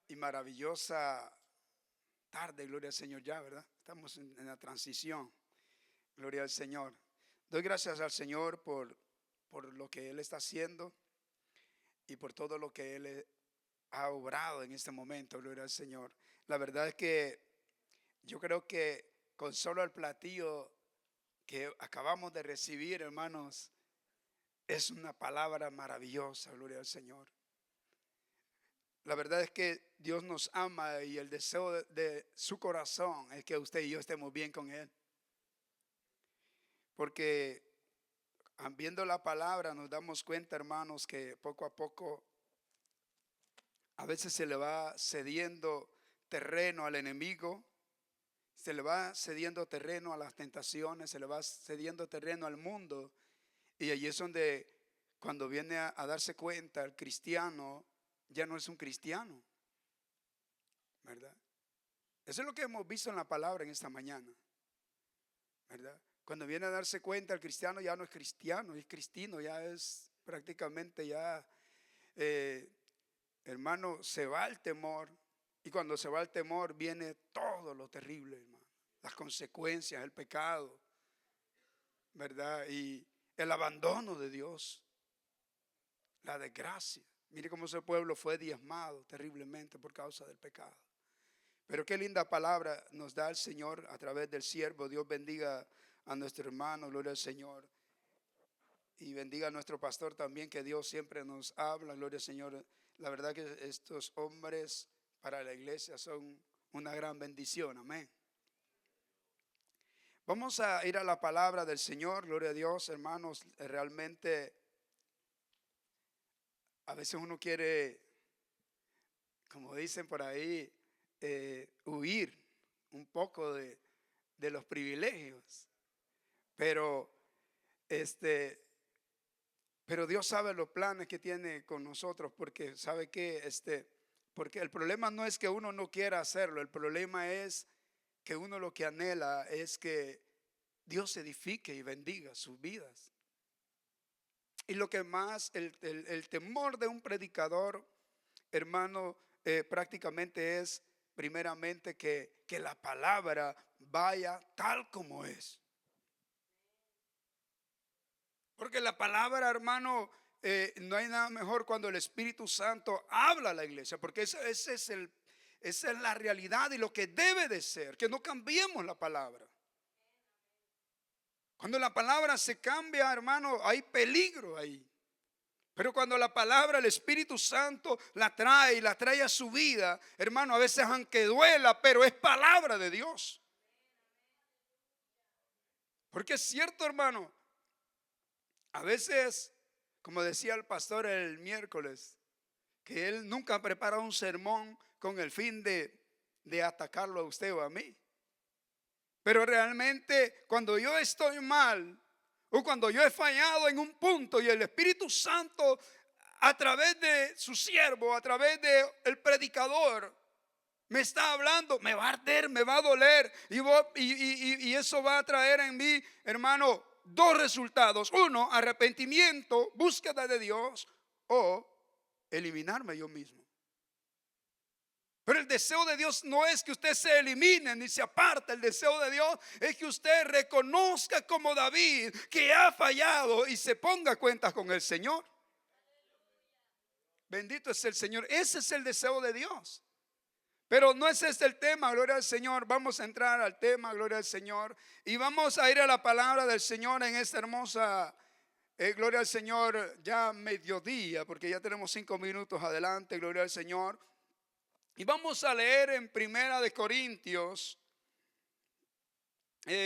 y maravillosa tarde, gloria al Señor ya, ¿verdad? Estamos en la transición, gloria al Señor. Doy gracias al Señor por lo que Él está haciendo y por todo lo que Él ha obrado en este momento, gloria al Señor. La verdad es que yo creo que con solo el platillo que acabamos de recibir, hermanos, es una palabra maravillosa, gloria al Señor. La verdad es que Dios nos ama y el deseo de su corazón es que usted y yo estemos bien con Él. Porque viendo la palabra nos damos cuenta, hermanos, que poco a poco a veces se le va cediendo terreno al enemigo, se le va cediendo terreno a las tentaciones, se le va cediendo terreno al mundo. Y allí es donde cuando viene a darse cuenta el cristiano ya no es un cristiano, ¿verdad? Eso es lo que hemos visto en la palabra en esta mañana, ¿verdad? Cuando viene a darse cuenta el cristiano ya no es cristiano, es cristino, ya es prácticamente ya, hermano, se va el temor. Y cuando se va el temor viene todo lo terrible, hermano. Las consecuencias, el pecado, ¿verdad? Y el abandono de Dios, la desgracia. Mire cómo ese pueblo fue diezmado terriblemente por causa del pecado. Pero qué linda palabra nos da el Señor a través del siervo. Dios bendiga a nuestro hermano, gloria al Señor. Y bendiga a nuestro pastor también, que Dios siempre nos habla, gloria al Señor. La verdad que estos hombres para la iglesia son una gran bendición, amén. Vamos a ir a la palabra del Señor, gloria a Dios, hermanos. Realmente a veces uno quiere, como dicen por ahí, huir un poco de los privilegios, pero Dios sabe los planes que tiene con nosotros, porque sabe que porque el problema no es que uno no quiera hacerlo, el problema es que uno lo que anhela es que Dios edifique y bendiga sus vidas. Y lo que más, el temor de un predicador, hermano, prácticamente es primeramente que la palabra vaya tal como es. Porque la palabra, hermano, no hay nada mejor cuando el Espíritu Santo habla a la iglesia, porque esa es la realidad y lo que debe de ser, que no cambiemos la palabra. Cuando la palabra se cambia, hermano, hay peligro ahí. Pero cuando la palabra, el Espíritu Santo la trae a su vida, hermano, a veces aunque duela, pero es palabra de Dios. Porque es cierto, hermano, a veces, como decía el pastor el miércoles, que él nunca prepara un sermón con el fin de atacarlo a usted o a mí. Pero realmente cuando yo estoy mal o cuando yo he fallado en un punto y el Espíritu Santo a través de su siervo, a través del predicador, me está hablando, me va a arder, me va a doler y eso va a traer en mí, hermano, dos resultados. Uno, arrepentimiento, búsqueda de Dios, o eliminarme yo mismo. Pero el deseo de Dios no es que usted se elimine ni se aparte. El deseo de Dios es que usted reconozca como David que ha fallado y se ponga a cuentas con el Señor. Bendito es el Señor. Ese es el deseo de Dios. Pero no es este el tema, gloria al Señor. Vamos a entrar al tema, gloria al Señor. Y vamos a ir a la palabra del Señor en esta hermosa, gloria al Señor, ya mediodía, porque ya tenemos 5 minutos adelante, gloria al Señor. Y vamos a leer en Primera de Corintios,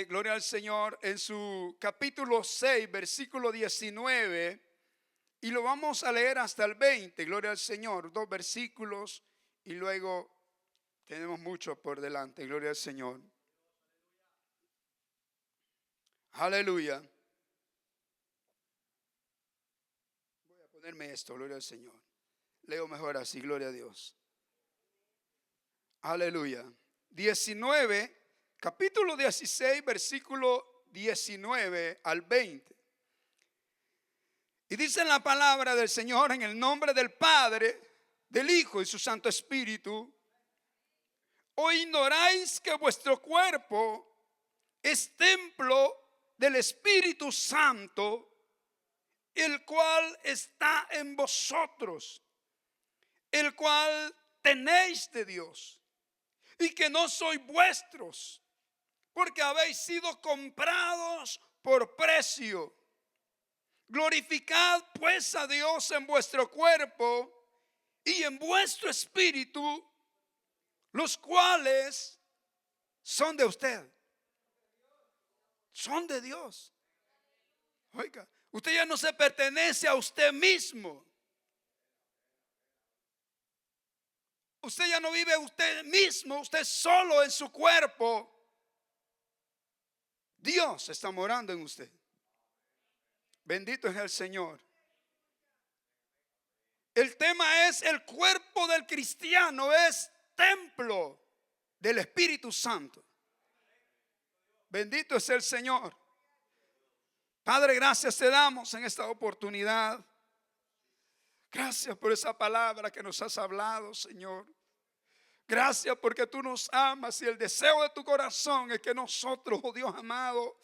gloria al Señor, en su capítulo 6, versículo 19. Y lo vamos a leer hasta el 20, gloria al Señor. 2 versículos y luego tenemos mucho por delante, gloria al Señor. Aleluya. Voy a ponerme esto, gloria al Señor. Leo mejor así, gloria a Dios. Aleluya. 19, capítulo 16, versículo 19 al 20. Y dice la palabra del Señor: en el nombre del Padre, del Hijo y su Santo Espíritu? ¿O ignoráis que vuestro cuerpo es templo del Espíritu Santo, el cual está en vosotros, el cual tenéis de Dios, y que no sois vuestros, porque habéis sido comprados por precio? Glorificad pues a Dios en vuestro cuerpo y en vuestro espíritu, los cuales son de usted, son de Dios. Oiga, usted ya no se pertenece a usted mismo. Usted ya no vive usted mismo, usted solo en su cuerpo. Dios está morando en usted. Bendito es el Señor. El tema es: el cuerpo del cristiano es templo del Espíritu Santo. Bendito es el Señor. Padre, gracias te damos en esta oportunidad. Gracias por esa palabra que nos has hablado, Señor. Gracias porque tú nos amas y el deseo de tu corazón es que nosotros, oh Dios amado,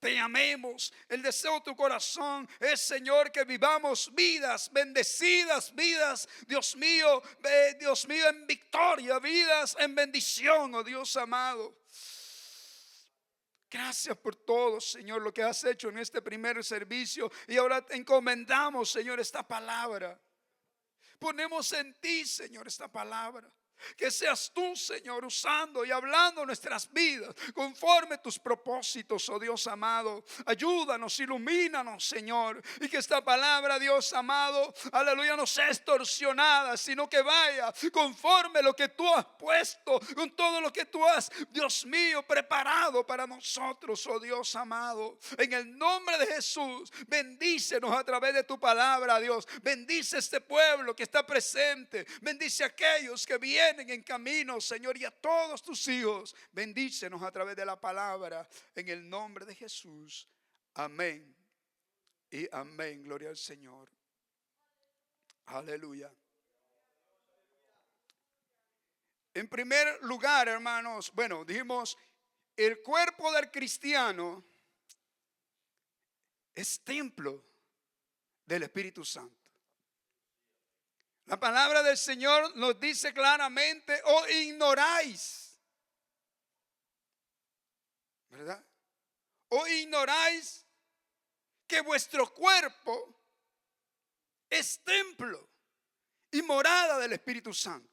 te amemos. El deseo de tu corazón es, Señor, que vivamos vidas bendecidas, vidas, Dios mío, en victoria, vidas en bendición, oh Dios amado. Gracias por todo, Señor, lo que has hecho en este primer servicio. Y ahora te encomendamos, Señor, esta palabra. Ponemos en ti, Señor, esta palabra. Que seas tú, Señor, usando y hablando nuestras vidas conforme tus propósitos, oh Dios amado. Ayúdanos, ilumínanos, Señor. Y que esta palabra, Dios amado, aleluya, no sea extorsionada, sino que vaya conforme lo que tú has puesto, con todo lo que tú has, Dios mío, preparado para nosotros, oh Dios amado. En el nombre de Jesús, bendícenos a través de tu palabra, Dios. Bendice este pueblo que está presente. Bendice a aquellos que vienen en camino, Señor, y a todos tus hijos. Bendícenos a través de la palabra, en el nombre de Jesús. Amén y amén. Gloria al Señor. Aleluya. En primer lugar, hermanos, bueno, dijimos, el cuerpo del cristiano es templo del Espíritu Santo. La palabra del Señor nos dice claramente: o ignoráis, ¿verdad? O ignoráis que vuestro cuerpo es templo y morada del Espíritu Santo.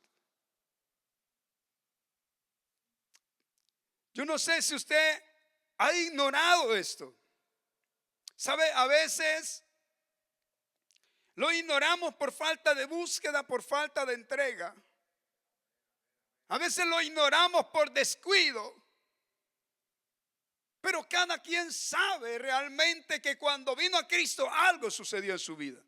Yo no sé si usted ha ignorado esto. ¿Sabe? A veces lo ignoramos por falta de búsqueda, por falta de entrega. A veces lo ignoramos por descuido. Pero cada quien sabe realmente que cuando vino a Cristo algo sucedió en su vida.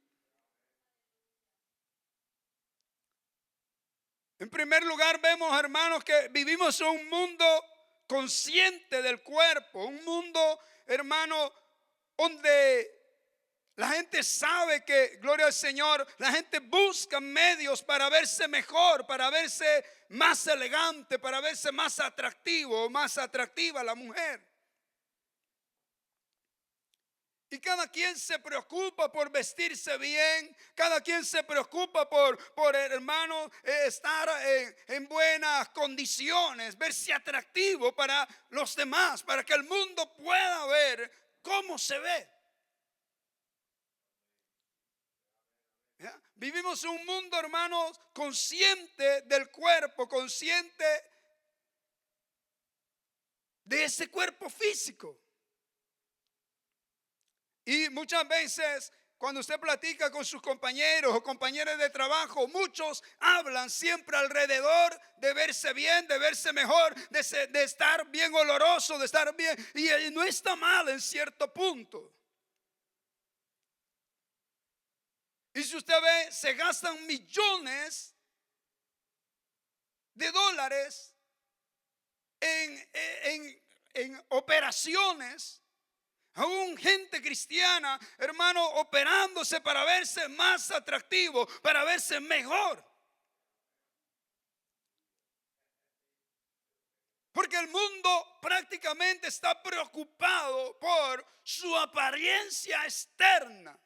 En primer lugar, vemos, hermanos, que vivimos en un mundo consciente del cuerpo. Un mundo, hermano, donde la gente sabe que, gloria al Señor, la gente busca medios para verse mejor, para verse más elegante, para verse más atractivo o más atractiva la mujer. Y cada quien se preocupa por vestirse bien. Cada quien se preocupa por hermano, estar en buenas condiciones, verse atractivo para los demás, para que el mundo pueda ver cómo se ve. ¿Ya? Vivimos en un mundo, hermanos, consciente del cuerpo, consciente de ese cuerpo físico. Y muchas veces cuando usted platica con sus compañeros o compañeras de trabajo, muchos hablan siempre alrededor de verse bien, de verse mejor, de estar bien oloroso, de estar bien. Y no está mal en cierto punto. Y si usted ve, se gastan millones de dólares en operaciones. Aún gente cristiana, hermano, operándose para verse más atractivo, para verse mejor. Porque el mundo prácticamente está preocupado por su apariencia externa,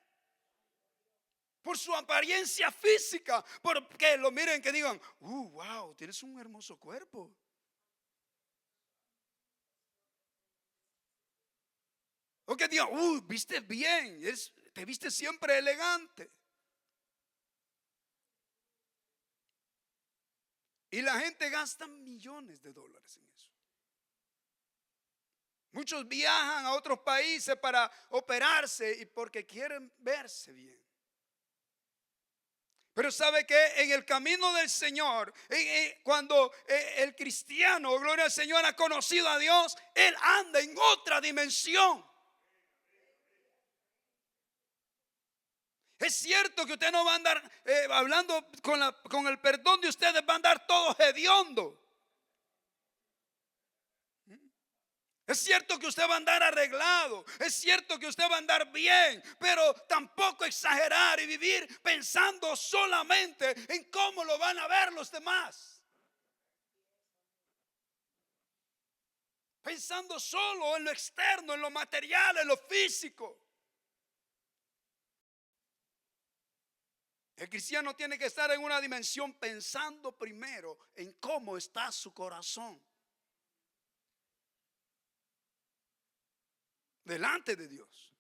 por su apariencia física, porque lo miren, que digan, wow, tienes un hermoso cuerpo. O que digan, viste bien, te viste siempre elegante. Y la gente gasta millones de dólares en eso. Muchos viajan a otros países para operarse y porque quieren verse bien. Pero sabe que en el camino del Señor, cuando el cristiano, gloria al Señor, ha conocido a Dios, él anda en otra dimensión. Es cierto que usted no va a andar hablando con el perdón de ustedes, va a andar todo hediondo. Es cierto que usted va a andar arreglado, es cierto que usted va a andar bien, pero tampoco exagerar y vivir pensando solamente en cómo lo van a ver los demás. Pensando solo en lo externo, en lo material, en lo físico. El cristiano tiene que estar en una dimensión pensando primero en cómo está su corazón delante de Dios.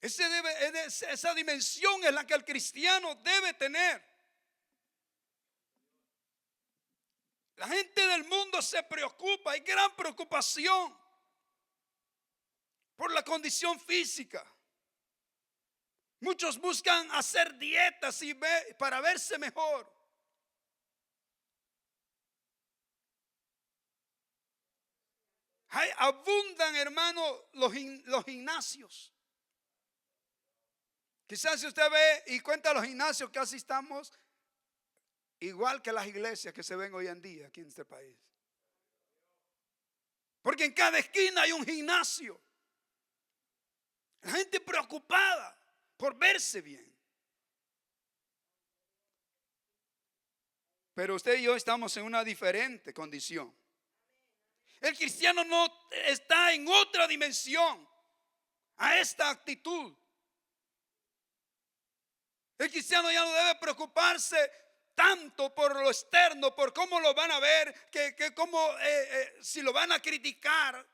Esa dimensión es la que el cristiano debe tener. La gente del mundo se preocupa, hay gran preocupación por la condición física. Muchos buscan hacer dietas para verse mejor. Abundan, hermano, los gimnasios. Quizás si usted ve y cuenta los gimnasios, casi estamos igual que las iglesias que se ven hoy en día aquí en este país. Porque en cada esquina hay un gimnasio. La gente preocupada por verse bien. Pero usted y yo estamos en una diferente condición. El cristiano no está en otra dimensión a esta actitud. El cristiano ya no debe preocuparse tanto por lo externo, por cómo lo van a ver, si lo van a criticar.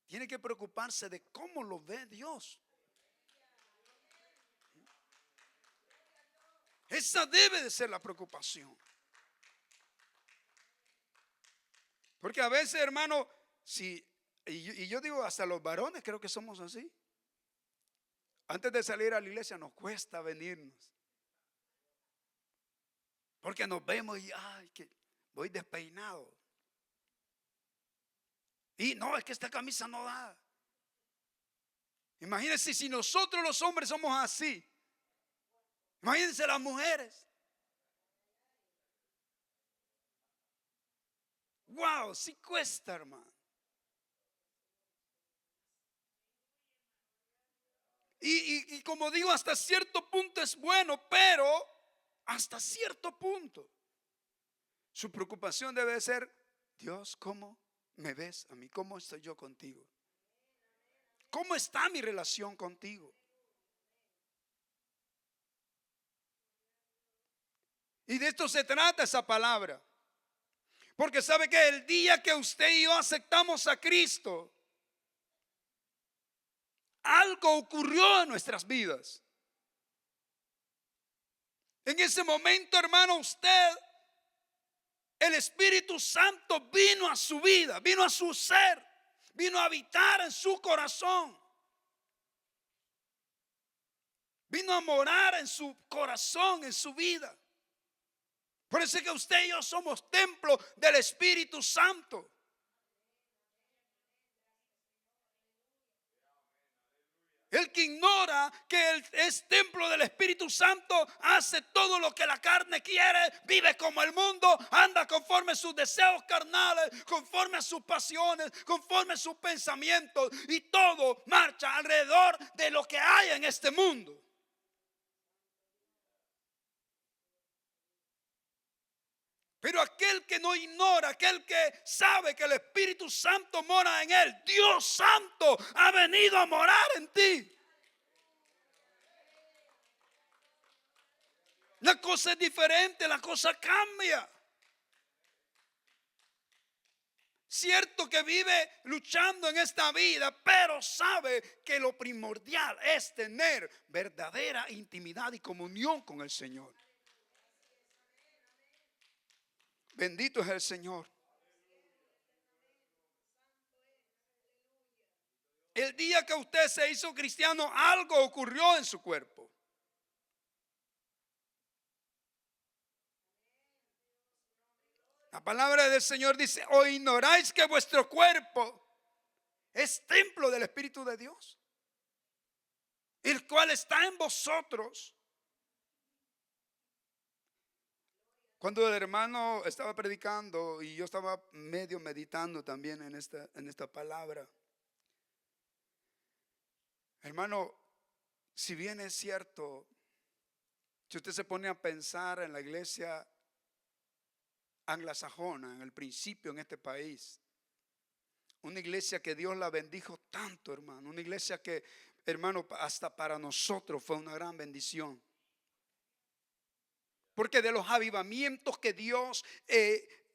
Tiene que preocuparse de cómo lo ve Dios. Esa debe de ser la preocupación. Porque a veces, hermano, y yo digo, hasta los varones creo que somos así. Antes de salir a la iglesia nos cuesta venirnos. Porque nos vemos y, que voy despeinado. Y no, es que esta camisa no da. Imagínense si nosotros los hombres somos así. Imagínense las mujeres. Wow, sí cuesta, hermano. Y como digo, hasta cierto punto es bueno, pero hasta cierto punto su preocupación debe ser: Dios, ¿cómo me ves a mí? ¿Cómo estoy yo contigo? ¿Cómo está mi relación contigo? Y de esto se trata esa palabra. Porque sabe que el día que usted y yo aceptamos a Cristo, algo ocurrió en nuestras vidas. En ese momento, hermano, el Espíritu Santo vino a su vida, vino a su ser, vino a habitar en su corazón. Vino a morar en su corazón, en su vida. Por eso es que usted y yo somos templo del Espíritu Santo. El que ignora que Él es templo del Espíritu Santo hace todo lo que la carne quiere, vive como el mundo, anda conforme a sus deseos carnales, conforme a sus pasiones, conforme a sus pensamientos, y todo marcha alrededor de lo que hay en este mundo. Pero aquel que no ignora, aquel que sabe que el Espíritu Santo mora en él, Dios Santo ha venido a morar en ti. La cosa es diferente, la cosa cambia. Cierto que vive luchando en esta vida, pero sabe que lo primordial es tener verdadera intimidad y comunión con el Señor. Bendito es el Señor. El día que usted se hizo cristiano, algo ocurrió en su cuerpo. La palabra del Señor dice: ¿o ignoráis que vuestro cuerpo es templo del Espíritu de Dios, el cual está en vosotros? Cuando el hermano estaba predicando y yo estaba medio meditando también en esta palabra, hermano, si bien es cierto, si usted se pone a pensar en la iglesia anglosajona, en el principio en este país, una iglesia que Dios la bendijo tanto, hermano, una iglesia que, hermano, hasta para nosotros fue una gran bendición. Porque de los avivamientos que Dios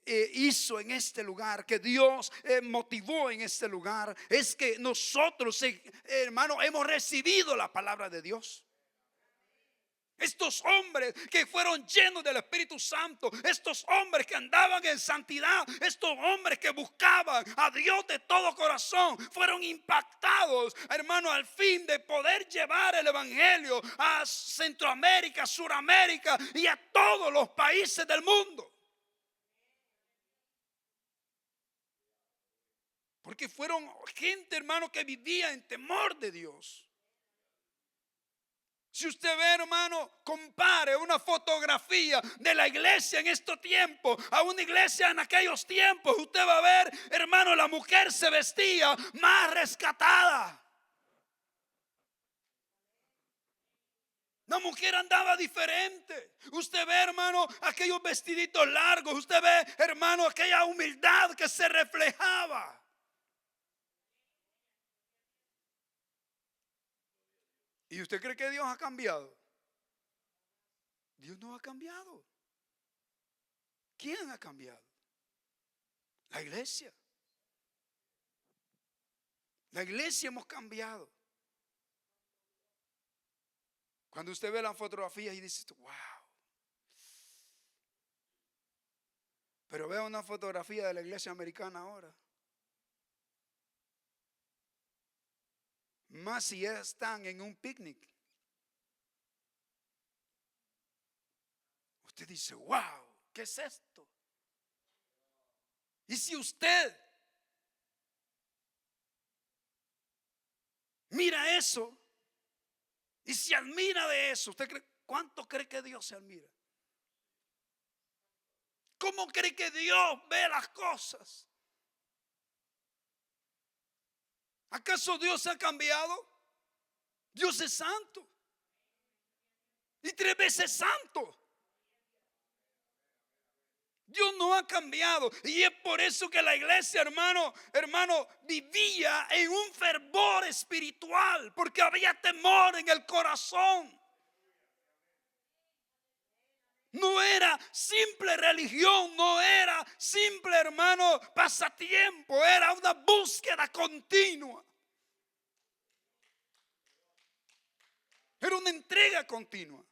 hizo en este lugar, que Dios motivó en este lugar, es que nosotros, hermano, hemos recibido la palabra de Dios. Estos hombres que fueron llenos del Espíritu Santo, estos hombres que andaban en santidad, estos hombres que buscaban a Dios de todo corazón, fueron impactados, hermano, al fin de poder llevar el evangelio a Centroamérica, Suramérica y a todos los países del mundo. Porque fueron gente, hermano, que vivía en temor de Dios. Si usted ve, hermano, compare una fotografía de la iglesia en estos tiempos a una iglesia en aquellos tiempos, usted va a ver, hermano, la mujer se vestía más rescatada. La mujer andaba diferente. Usted ve, hermano, aquellos vestiditos largos. Usted ve, hermano, aquella humildad que se reflejaba. ¿Y usted cree que Dios ha cambiado? Dios no ha cambiado. ¿Quién ha cambiado? La iglesia. La iglesia hemos cambiado. Cuando usted ve las fotografías y dice: wow. Pero vea una fotografía de la iglesia americana ahora. Más si están en un picnic. Usted dice: wow, ¿qué es esto? Y si usted mira eso y se admira de eso, ¿usted cree, cuánto cree que Dios se admira? ¿Cómo cree que Dios ve las cosas? ¿Acaso Dios ha cambiado? Dios es santo y 3 veces santo. Dios no ha cambiado. Y es por eso que la iglesia, hermano, vivía en un fervor espiritual, porque había temor en el corazón. No era simple religión, no era simple, hermano, pasatiempo, era una búsqueda continua. Era una entrega continua.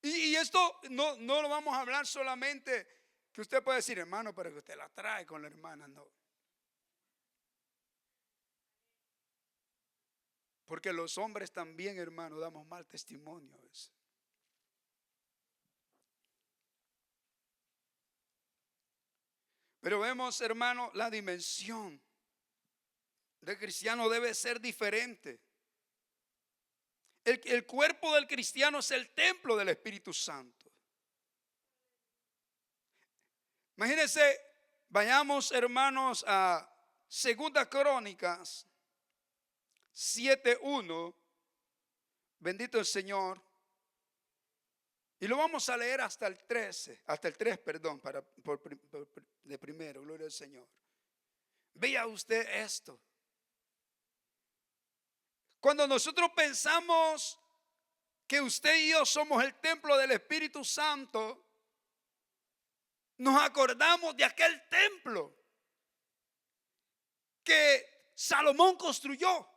Y esto no lo vamos a hablar solamente que usted puede decir: hermano, pero que usted la trae con la hermana. No. Porque los hombres también, hermano, damos mal testimonio a veces. Pero vemos, hermano, la dimensión del cristiano debe ser diferente. El cuerpo del cristiano es el templo del Espíritu Santo. Imagínense, vayamos, hermanos, a 2 Crónicas 7:1. Bendito el Señor. Y lo vamos a leer hasta el 13, hasta el 3, perdón, de primero, gloria al Señor. Vea usted esto. Cuando nosotros pensamos que usted y yo somos el templo del Espíritu Santo, nos acordamos de aquel templo que Salomón construyó.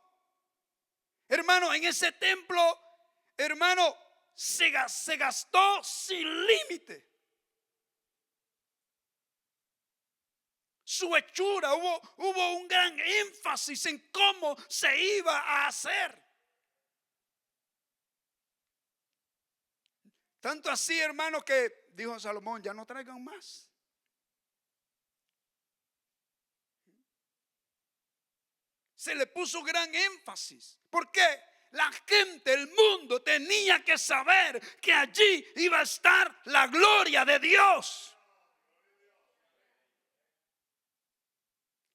Hermano, en ese templo, hermano, se gastó sin límite. Su hechura, hubo un gran énfasis en cómo se iba a hacer. Tanto así, hermano, que dijo Salomón, ya no traigan más. Se le puso gran énfasis. ¿Por qué? La gente, el mundo tenía que saber que allí iba a estar la gloria de Dios.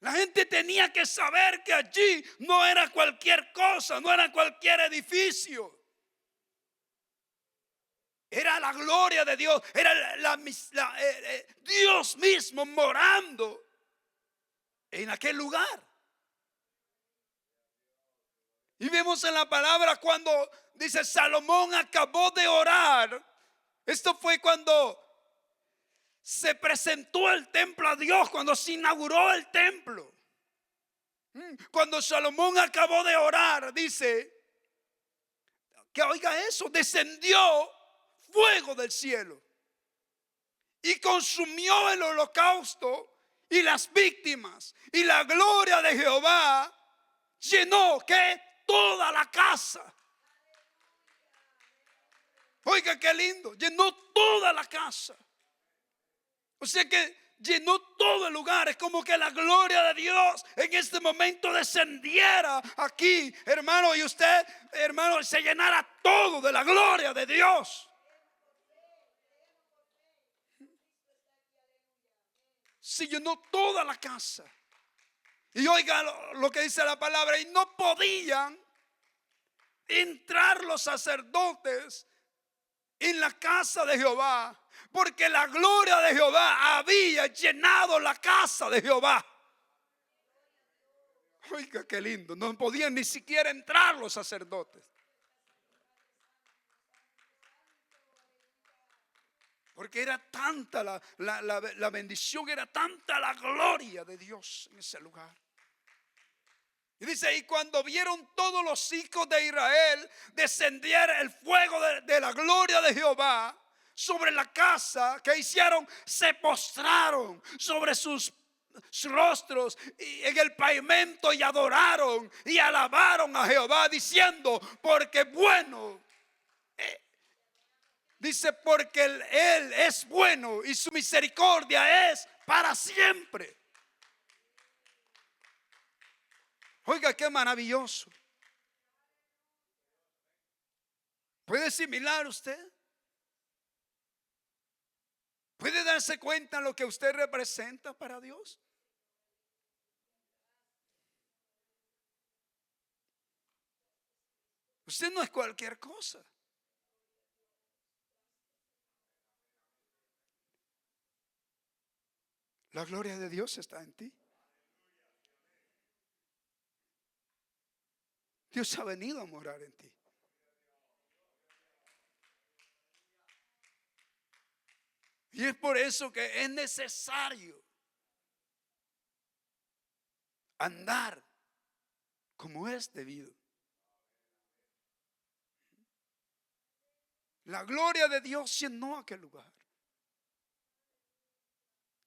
La gente tenía que saber que allí no era cualquier cosa, no era cualquier edificio. Era la gloria de Dios, era Dios mismo morando en aquel lugar. Y vemos en la palabra cuando dice Salomón acabó de orar. Esto fue cuando se presentó el templo a Dios, cuando se inauguró el templo. Cuando Salomón acabó de orar, dice que oiga eso, descendió fuego del cielo y consumió el holocausto y las víctimas, y la gloria de Jehová llenó que toda la casa. Oiga qué lindo, llenó toda la casa. O sea que llenó todo el lugar. Es como que la gloria de Dios en este momento descendiera aquí, hermano, y usted, hermano, se llenara todo de la gloria de Dios. Se llenó toda la casa. Y oiga lo que dice la palabra. Y no podían entrar los sacerdotes en la casa de Jehová, porque la gloria de Jehová había llenado la casa de Jehová. Oiga qué lindo. No podían ni siquiera entrar los sacerdotes, porque era tanta la bendición, era tanta la gloria de Dios en ese lugar. Y dice, y cuando vieron todos los hijos de Israel descender el fuego de la gloria de Jehová sobre la casa, que hicieron, se postraron sobre sus rostros y en el pavimento y adoraron y alabaron a Jehová diciendo, porque bueno. Dice, porque Él es bueno y su misericordia es para siempre. Oiga, qué maravilloso. ¿Puede asimilar usted? ¿Puede darse cuenta de lo que usted representa para Dios? Usted no es cualquier cosa. La gloria de Dios está en ti. Dios ha venido a morar en ti. Y es por eso que es necesario andar como es debido. La gloria de Dios llenó aquel lugar.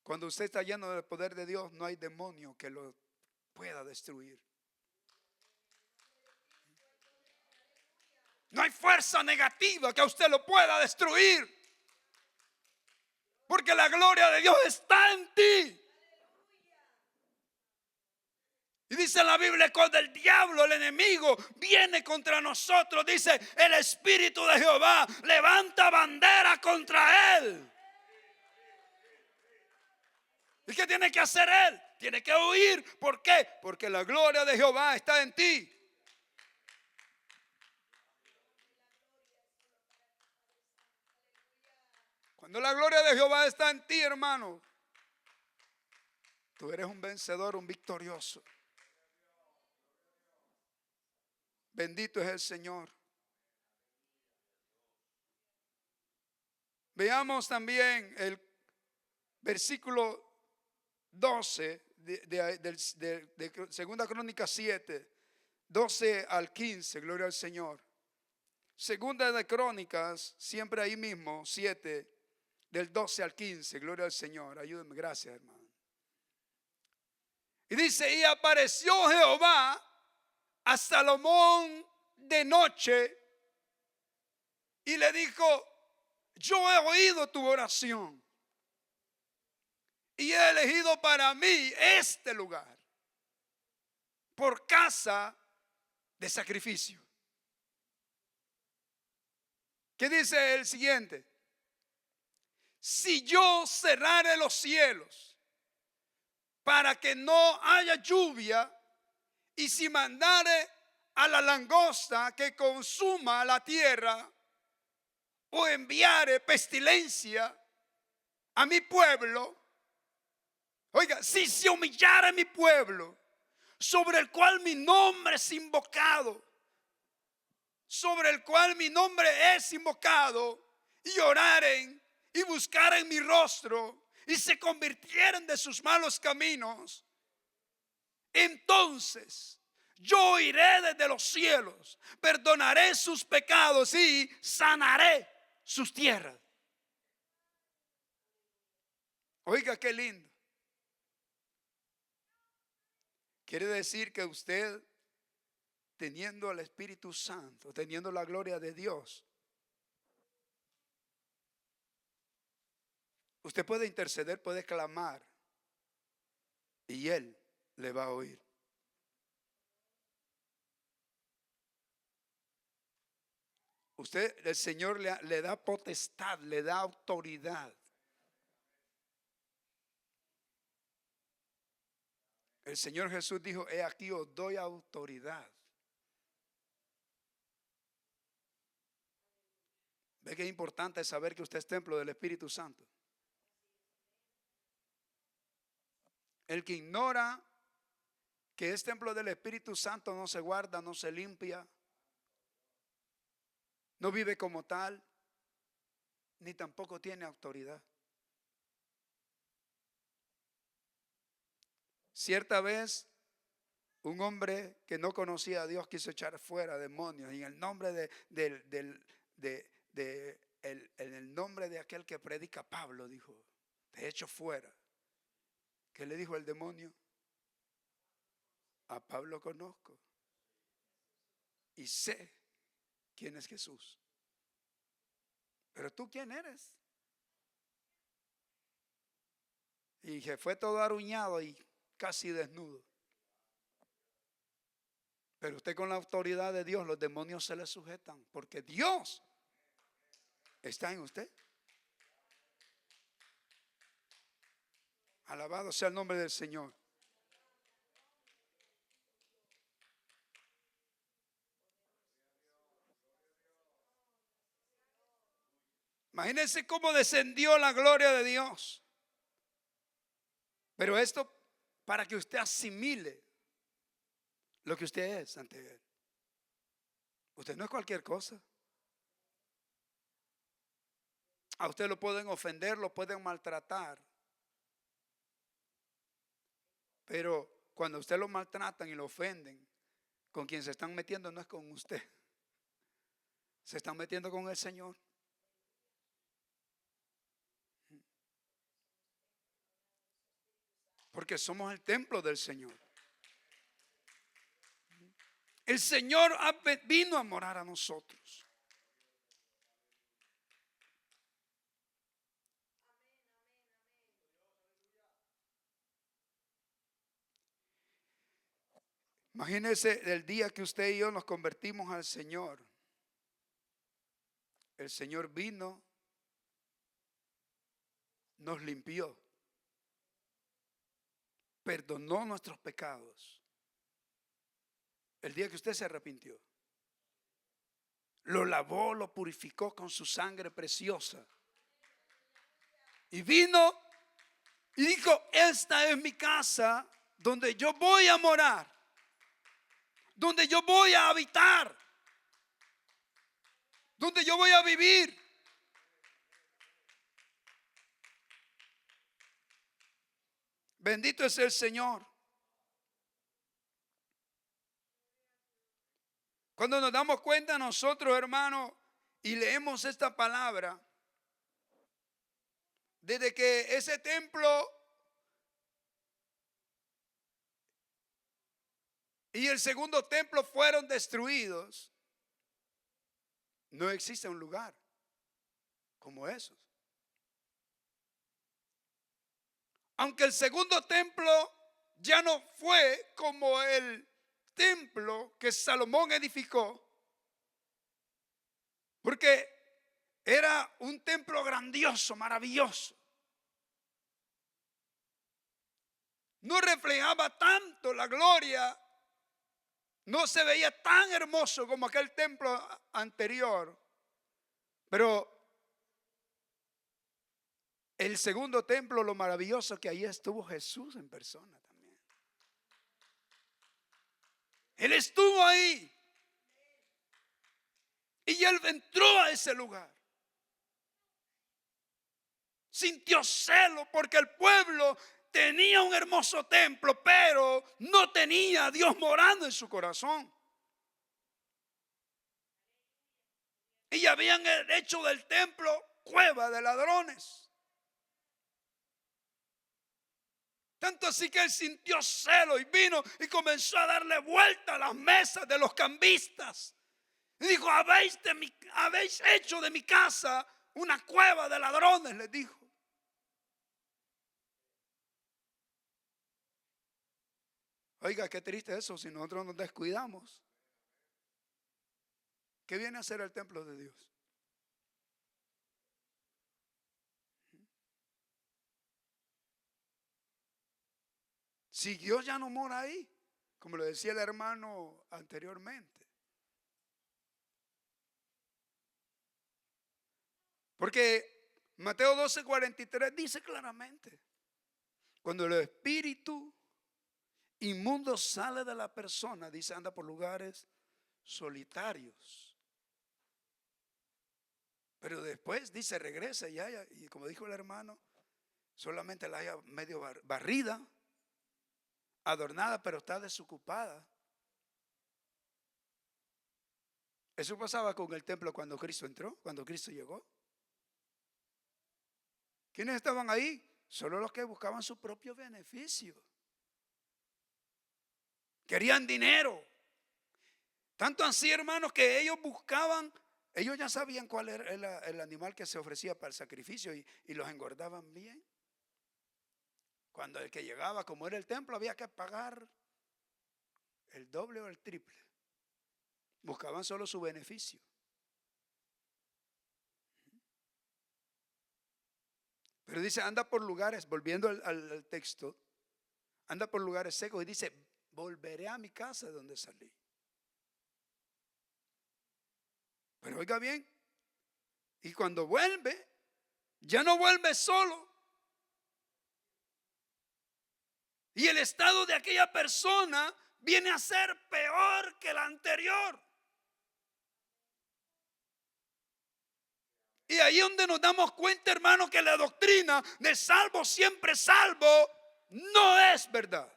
Cuando usted está lleno del poder de Dios, no hay demonio que lo pueda destruir. No hay fuerza negativa que a usted lo pueda destruir, porque la gloria de Dios está en ti. Y dice la Biblia, cuando el diablo, el enemigo, viene contra nosotros, dice, el Espíritu de Jehová levanta bandera contra él. ¿Y qué tiene que hacer él? Tiene que huir. ¿Por qué? Porque la gloria de Jehová está en ti. Cuando la gloria de Jehová está en ti, hermano, tú eres un vencedor, un victorioso. Bendito es el Señor. Veamos también el versículo 12 de Segunda Crónica 7, 12 al 15, gloria al Señor. Segunda de Crónicas, siempre ahí mismo, 7, del 12 al 15, gloria al Señor. Ayúdenme, gracias, hermano. Y dice, y apareció Jehová a Salomón de noche y le dijo, yo he oído tu oración y he elegido para mí este lugar por casa de sacrificio. ¿Qué dice el siguiente? Si yo cerrare los cielos para que no haya lluvia, y si mandare a la langosta que consuma la tierra, o enviare pestilencia a mi pueblo, oiga, si se humillare mi pueblo, sobre el cual mi nombre es invocado, y oraren y buscaren mi rostro y se convirtieren de sus malos caminos, entonces yo iré desde los cielos, perdonaré sus pecados y sanaré sus tierras. Oiga, qué lindo. Quiere decir que usted, teniendo el Espíritu Santo, teniendo la gloria de Dios, usted puede interceder, puede clamar y Él le va a oír. Usted, el Señor le da potestad, le da autoridad. El Señor Jesús dijo, he aquí os doy autoridad. ¿Ve que es importante saber que usted es templo del Espíritu Santo? El que ignora que es templo del Espíritu Santo no se guarda, no se limpia, no vive como tal, ni tampoco tiene autoridad. Cierta vez, un hombre que no conocía a Dios quiso echar fuera demonios y en el nombre en el nombre de aquel que predica Pablo, dijo, te echo fuera. ¿Qué le dijo el demonio? A Pablo conozco y sé quién es Jesús. Pero tú, ¿quién eres? Y que fue todo aruñado y casi desnudo. Pero usted, con la autoridad de Dios, los demonios se le sujetan, porque Dios está en usted. Alabado sea el nombre del Señor. Imagínense cómo descendió la gloria de Dios. Pero esto para que usted asimile lo que usted es ante Él. Usted no es cualquier cosa. A usted lo pueden ofender, lo pueden maltratar. Pero cuando usted lo maltratan y lo ofenden, con quien se están metiendo no es con usted. Se están metiendo con el Señor. Porque somos el templo del Señor. El Señor vino a morar a nosotros. Imagínese el día que usted y yo nos convertimos al Señor. El Señor vino, nos limpió, perdonó nuestros pecados. El día que usted se arrepintió, lo lavó, lo purificó con su sangre preciosa. Y vino y dijo: esta es mi casa donde yo voy a morar, donde yo voy a habitar, donde yo voy a vivir. Bendito es el Señor. Cuando nos damos cuenta nosotros, hermanos, y leemos esta palabra, desde que ese templo y el segundo templo fueron destruidos, no existe un lugar como esos. Aunque el segundo templo ya no fue como el templo que Salomón edificó, porque era un templo grandioso, maravilloso. No reflejaba tanto la gloria, no se veía tan hermoso como aquel templo anterior, pero el segundo templo, lo maravilloso que ahí estuvo Jesús en persona también. Él estuvo ahí. Y él entró a ese lugar. Sintió celo porque el pueblo tenía un hermoso templo, pero no tenía a Dios morando en su corazón. Y habían hecho del templo cueva de ladrones. Tanto así que él sintió celo y vino y comenzó a darle vuelta a las mesas de los cambistas. Y dijo: habéis hecho de mi casa una cueva de ladrones, les dijo. Oiga, qué triste eso si nosotros nos descuidamos. ¿Qué viene a ser el templo de Dios? Si Dios ya no mora ahí, como lo decía el hermano anteriormente. Porque Mateo 12:43 dice claramente: cuando el espíritu inmundo sale de la persona, dice, anda por lugares solitarios. Pero después dice, regresa y como dijo el hermano, solamente la haya medio barrida, adornada, pero está desocupada. Eso pasaba con el templo cuando Cristo entró, cuando Cristo llegó. ¿Quiénes estaban ahí? Solo los que buscaban su propio beneficio. Querían dinero. Tanto así, hermanos, que ellos buscaban, ellos ya sabían cuál era el animal que se ofrecía para el sacrificio y los engordaban bien. Cuando el que llegaba, como era el templo, había que pagar el doble o el triple. Buscaban solo su beneficio. Pero dice, anda por lugares, volviendo al texto, anda por lugares secos y dice, volveré a mi casa de donde salí. Pero oiga bien, y cuando vuelve, ya no vuelve solo. Y el estado de aquella persona viene a ser peor que el anterior. Y ahí es donde nos damos cuenta, hermano, que la doctrina de salvo siempre salvo no es verdad.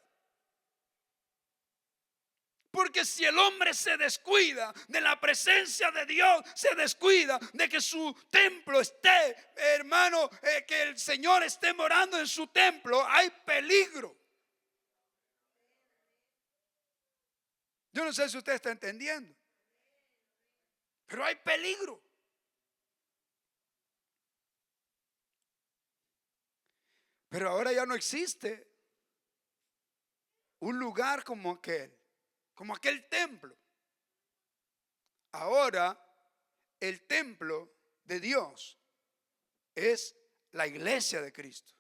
Porque si el hombre se descuida de la presencia de Dios, se descuida de que su templo esté, hermano, que el Señor esté morando en su templo, hay peligro. Yo no sé si usted está entendiendo, pero hay peligro. Pero ahora ya no existe un lugar como aquel templo. Ahora el templo de Dios es la iglesia de Cristo.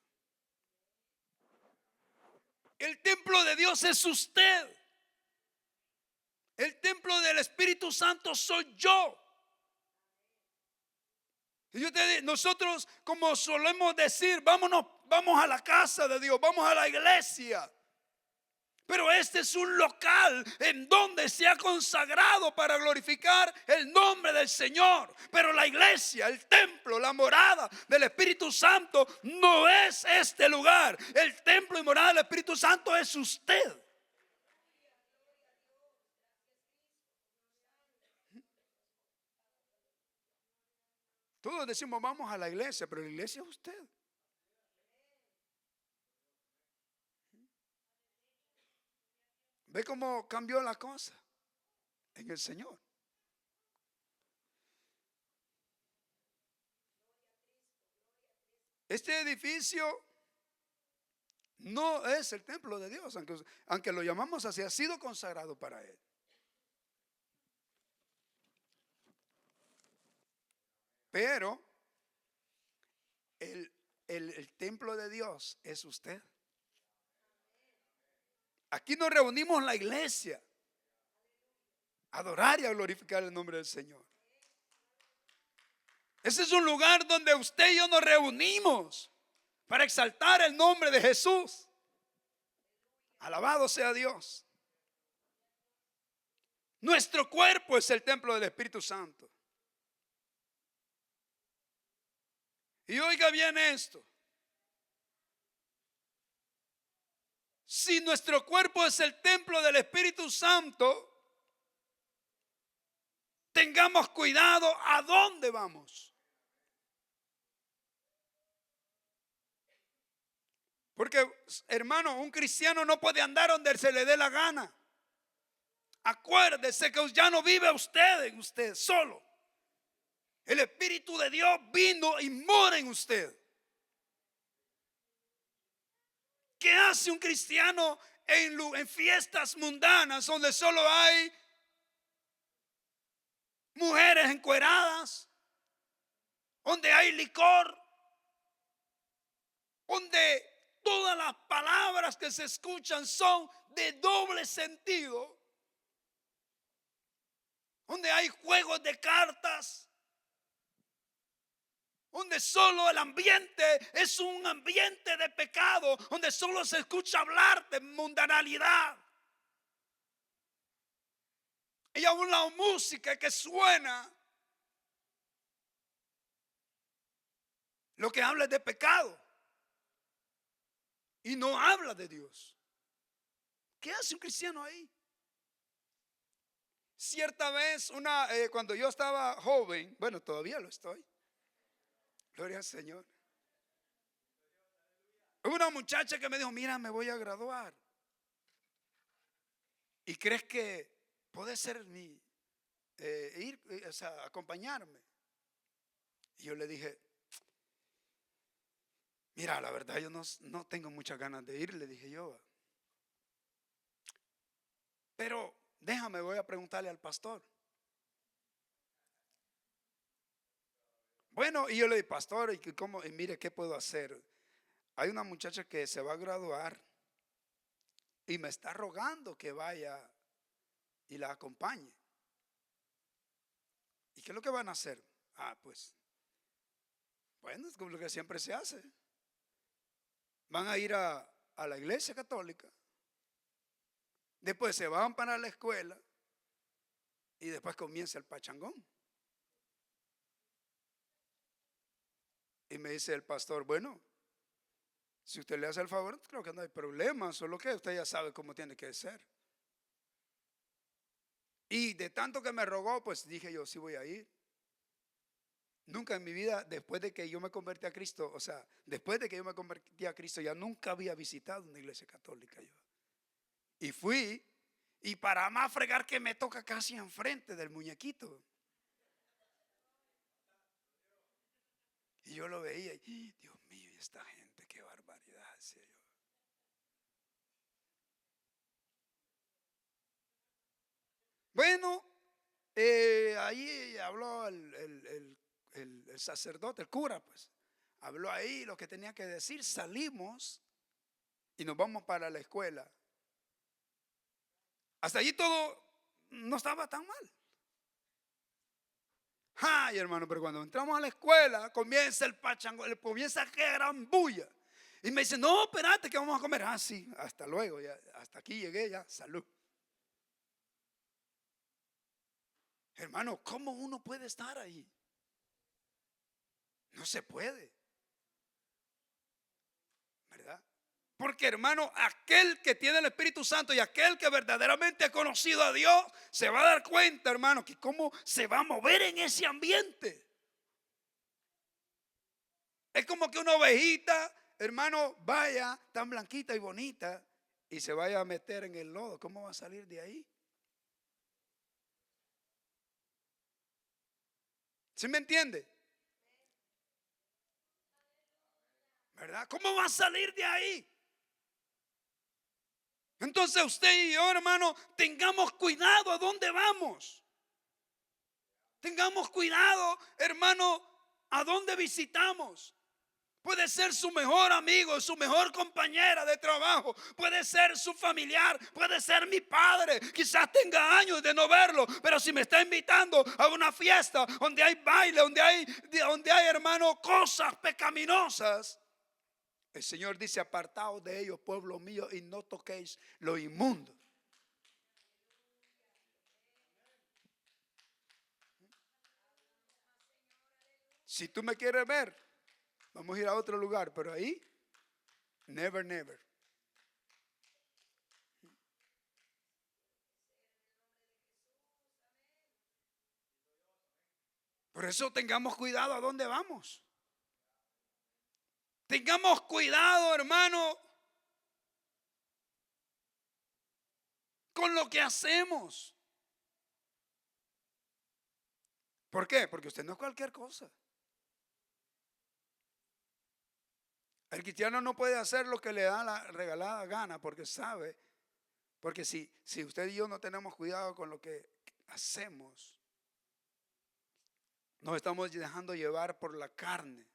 El templo de Dios es usted. El templo del Espíritu Santo soy yo. Y nosotros, como solemos decir, vamos a la casa de Dios, vamos a la iglesia. Pero este es un local en donde se ha consagrado para glorificar el nombre del Señor. Pero la iglesia, el templo, la morada del Espíritu Santo no es este lugar. El templo y morada del Espíritu Santo es usted. Todos decimos vamos a la iglesia, pero la iglesia es usted. ¿Ve cómo cambió la cosa en el Señor? Este edificio no es el templo de Dios, aunque lo llamamos así, ha sido consagrado para Él. Pero el templo de Dios es usted. Aquí nos reunimos en la iglesia a adorar y a glorificar el nombre del Señor. Ese es un lugar donde usted y yo nos reunimos para exaltar el nombre de Jesús. Alabado sea Dios. Nuestro cuerpo es el templo del Espíritu Santo. Y oiga bien esto. Si nuestro cuerpo es el templo del Espíritu Santo, tengamos cuidado a dónde vamos. Porque, hermano, un cristiano no puede andar donde se le dé la gana. Acuérdese que ya no vive usted en usted solo. El Espíritu de Dios vino y mora en usted. ¿Qué hace un cristiano en fiestas mundanas donde solo hay mujeres encueradas, donde hay licor, donde todas las palabras que se escuchan son de doble sentido, donde hay juegos de cartas, donde solo el ambiente es un ambiente de pecado, donde solo se escucha hablar de mundanalidad? Y aún la música que suena, lo que habla es de pecado y no habla de Dios. ¿Qué hace un cristiano ahí? Cierta vez, cuando yo estaba joven, bueno, todavía lo estoy, gloria al Señor, hubo una muchacha que me dijo: mira, me voy a graduar, ¿y crees que puede ser acompañarme? Y yo le dije: mira, la verdad yo no tengo muchas ganas de ir, le dije yo, pero déjame, voy a preguntarle al pastor. Bueno, y yo le dije: pastor, y mire, ¿qué puedo hacer? Hay una muchacha que se va a graduar y me está rogando que vaya y la acompañe. ¿Y qué es lo que van a hacer? Pues, bueno, es como lo que siempre se hace. Van a ir a la iglesia católica, después se van para la escuela y después comienza el pachangón. Y me dice el pastor: bueno, si usted le hace el favor, creo que no hay problema, solo que usted ya sabe cómo tiene que ser. Y de tanto que me rogó, pues dije yo: sí voy a ir. Nunca en mi vida, después de que yo me convertí a Cristo, después de que yo me convertí a Cristo, ya nunca había visitado una iglesia católica yo. Y fui, y para más fregar que me toca casi enfrente del muñequito. Y yo lo veía y, Dios mío, ¿y esta gente qué barbaridad? Decía yo. Bueno, ahí habló el sacerdote, el cura, pues. Habló ahí lo que tenía que decir. Salimos y nos vamos para la escuela. Hasta allí todo no estaba tan mal. Ay, hermano, pero cuando entramos a la escuela comienza el pachango, comienza que gran bulla. Y me dice, no, espérate que vamos a comer. Ah, sí, hasta luego, ya, hasta aquí llegué, ya, salud. Hermano, ¿cómo uno puede estar ahí? No se puede, ¿verdad? Porque hermano, aquel que tiene el Espíritu Santo y aquel que verdaderamente ha conocido a Dios, se va a dar cuenta, hermano, que cómo se va a mover en ese ambiente. Es como que una ovejita, hermano, vaya tan blanquita y bonita y se vaya a meter en el lodo. ¿Cómo va a salir de ahí? ¿Sí me entiende? ¿Verdad? ¿Cómo va a salir de ahí? Entonces usted y yo, hermano, tengamos cuidado a dónde vamos. Tengamos cuidado, hermano, a dónde visitamos. Puede ser su mejor amigo, su mejor compañera de trabajo, puede ser su familiar, puede ser mi padre. Quizás tenga años de no verlo, pero si me está invitando a una fiesta donde hay baile, donde hay hermano, cosas pecaminosas, el Señor dice: apartaos de ellos, pueblo mío, y no toquéis lo inmundo. Si tú me quieres ver, vamos a ir a otro lugar, pero ahí, never, never. Por eso tengamos cuidado a dónde vamos. Tengamos cuidado, hermano, con lo que hacemos. ¿Por qué? Porque usted no es cualquier cosa. El cristiano no puede hacer lo que le da la regalada gana, porque sabe, porque si usted y yo no tenemos cuidado con lo que hacemos, nos estamos dejando llevar por la carne.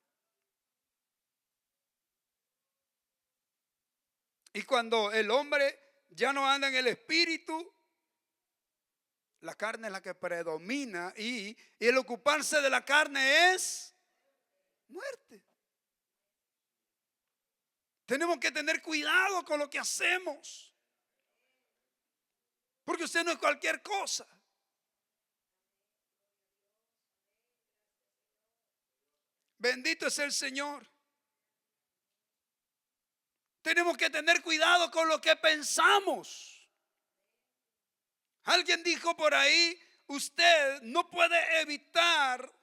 Y cuando el hombre ya no anda en el espíritu, la carne es la que predomina, y el ocuparse de la carne es muerte. Tenemos que tener cuidado con lo que hacemos, porque usted no es cualquier cosa. Bendito es el Señor. Tenemos que tener cuidado con lo que pensamos. Alguien dijo por ahí: usted no puede evitar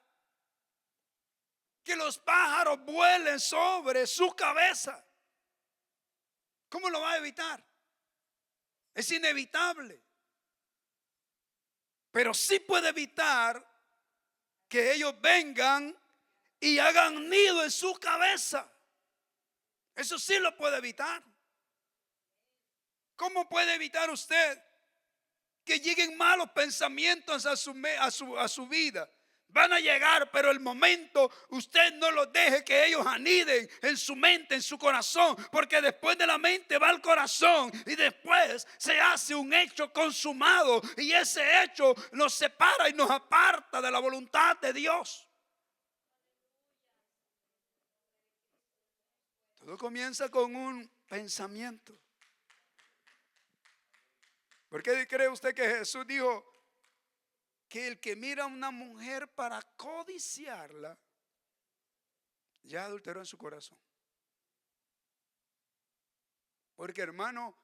que los pájaros vuelen sobre su cabeza. ¿Cómo lo va a evitar? Es inevitable. Pero sí puede evitar que ellos vengan y hagan nido en su cabeza. Eso sí lo puede evitar. ¿Cómo puede evitar usted que lleguen malos pensamientos a su vida? Van a llegar, pero el momento usted no los deje que ellos aniden en su mente, en su corazón, porque después de la mente va el corazón y después se hace un hecho consumado, y ese hecho nos separa y nos aparta de la voluntad de Dios. Todo comienza con un pensamiento. ¿Por qué cree usted que Jesús dijo que el que mira a una mujer para codiciarla ya adulteró en su corazón? Porque hermano,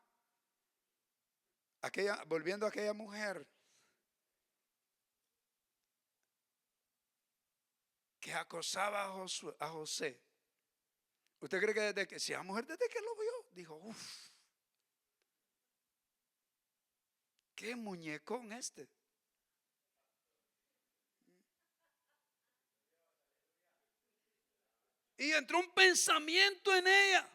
volviendo a aquella mujer que acosaba a José, ¿usted cree que si la mujer desde que lo vio dijo: uff, qué muñecón este? Y entró un pensamiento en ella.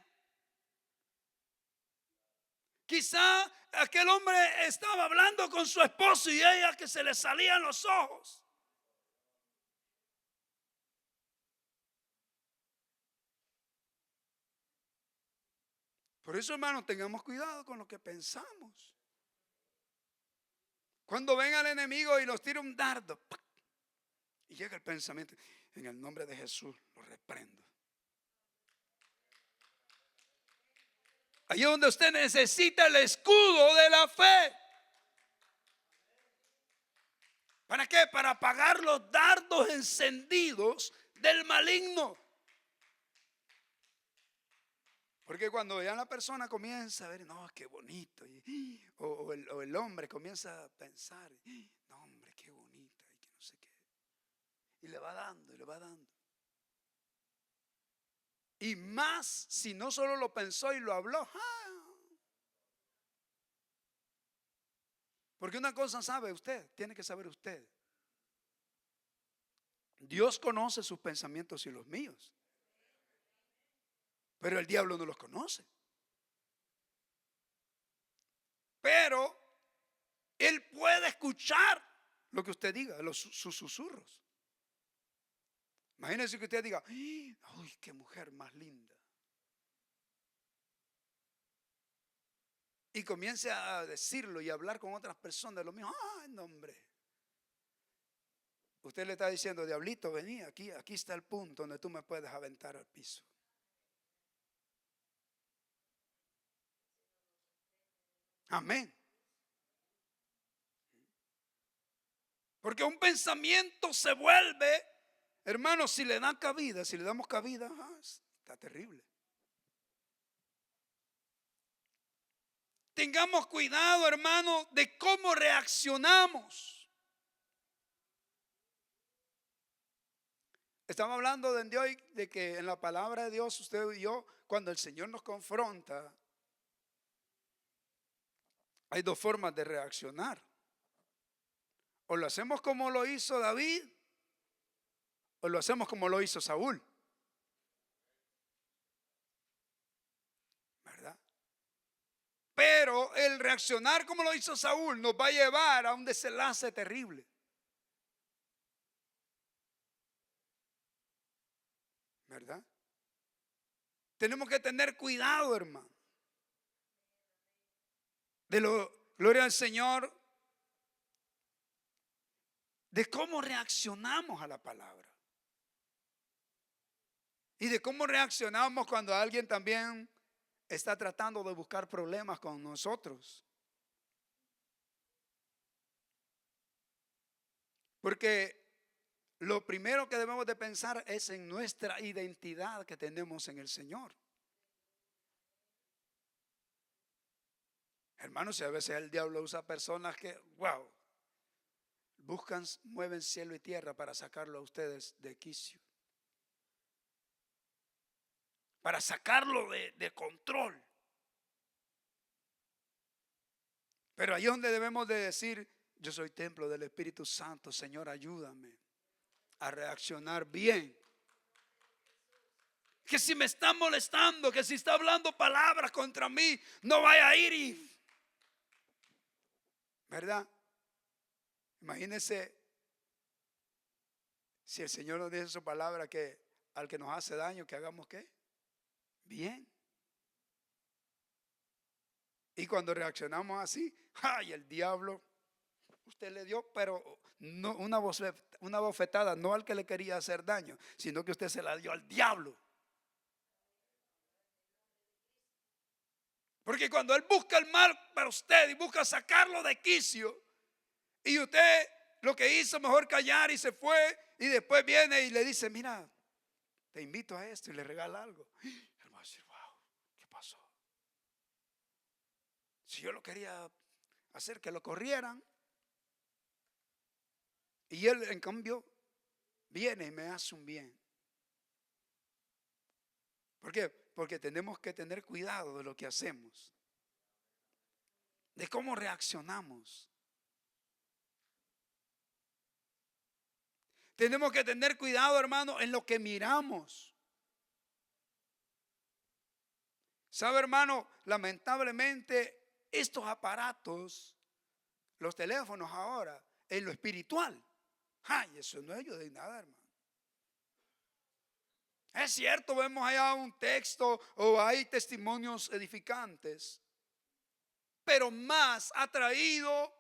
Quizá aquel hombre estaba hablando con su esposo y ella que se le salían los ojos. Por eso, hermanos, tengamos cuidado con lo que pensamos. Cuando venga el enemigo y nos tira un dardo, Y llega el pensamiento, en el nombre de Jesús lo reprendo. Ahí es donde usted necesita el escudo de la fe. ¿Para qué? Para apagar los dardos encendidos del maligno. Porque cuando ya la persona comienza a ver, no, qué bonito, o el hombre comienza a pensar, no, hombre, qué bonita, y que no sé qué. Y le va dando, y le va dando. Y más si no solo lo pensó y lo habló. Porque una cosa sabe usted, tiene que saber usted. Dios conoce sus pensamientos y los míos. Pero el diablo no los conoce. Pero él puede escuchar lo que usted diga, sus susurros. Imagínense que usted diga, uy, qué mujer más linda. Y comience a decirlo y a hablar con otras personas de lo mismo. Ay, no, hombre. Usted le está diciendo, diablito, vení, aquí está el punto donde tú me puedes aventar al piso. Amén. Porque un pensamiento se vuelve, hermano, si le dan cabida, si le damos cabida, está terrible. Tengamos cuidado, hermano, de cómo reaccionamos. Estamos hablando de hoy de que en la palabra de Dios, usted y yo, cuando el Señor nos confronta, hay dos formas de reaccionar. O lo hacemos como lo hizo David, o lo hacemos como lo hizo Saúl. ¿Verdad? Pero el reaccionar como lo hizo Saúl nos va a llevar a un desenlace terrible. ¿Verdad? Tenemos que tener cuidado, hermano. Gloria al Señor, de cómo reaccionamos a la palabra. Y de cómo reaccionamos cuando alguien también está tratando de buscar problemas con nosotros. Porque lo primero que debemos de pensar es en nuestra identidad que tenemos en el Señor. Hermanos, y a veces el diablo usa personas que, wow, mueven cielo y tierra para sacarlo a ustedes de quicio. Para sacarlo de control. Pero ahí es donde debemos de decir, yo soy templo del Espíritu Santo, Señor, ayúdame a reaccionar bien. Que si me está molestando, que si está hablando palabras contra mí, no vaya a ir y, ¿verdad? Imagínense si el Señor nos dice su palabra que al que nos hace daño, que hagamos ¿qué? Bien. Y cuando reaccionamos así, ¡ay! El diablo, usted le dio, pero no una bofetada, no al que le quería hacer daño, sino que usted se la dio al diablo. Porque cuando él busca el mal para usted y busca sacarlo de quicio, y usted lo que hizo, mejor callar y se fue, y después viene y le dice, mira, te invito a esto y le regala algo. Él va a decir, wow, ¿qué pasó? Si yo lo quería hacer que lo corrieran, y él en cambio viene y me hace un bien. ¿Por qué? Porque tenemos que tener cuidado de lo que hacemos, de cómo reaccionamos. Tenemos que tener cuidado, hermano, en lo que miramos. ¿Sabe, hermano? Lamentablemente, estos aparatos, los teléfonos ahora, en lo espiritual, ay, eso no ayuda de nada, hermano. Es cierto, vemos allá un texto o hay testimonios edificantes, pero más ha traído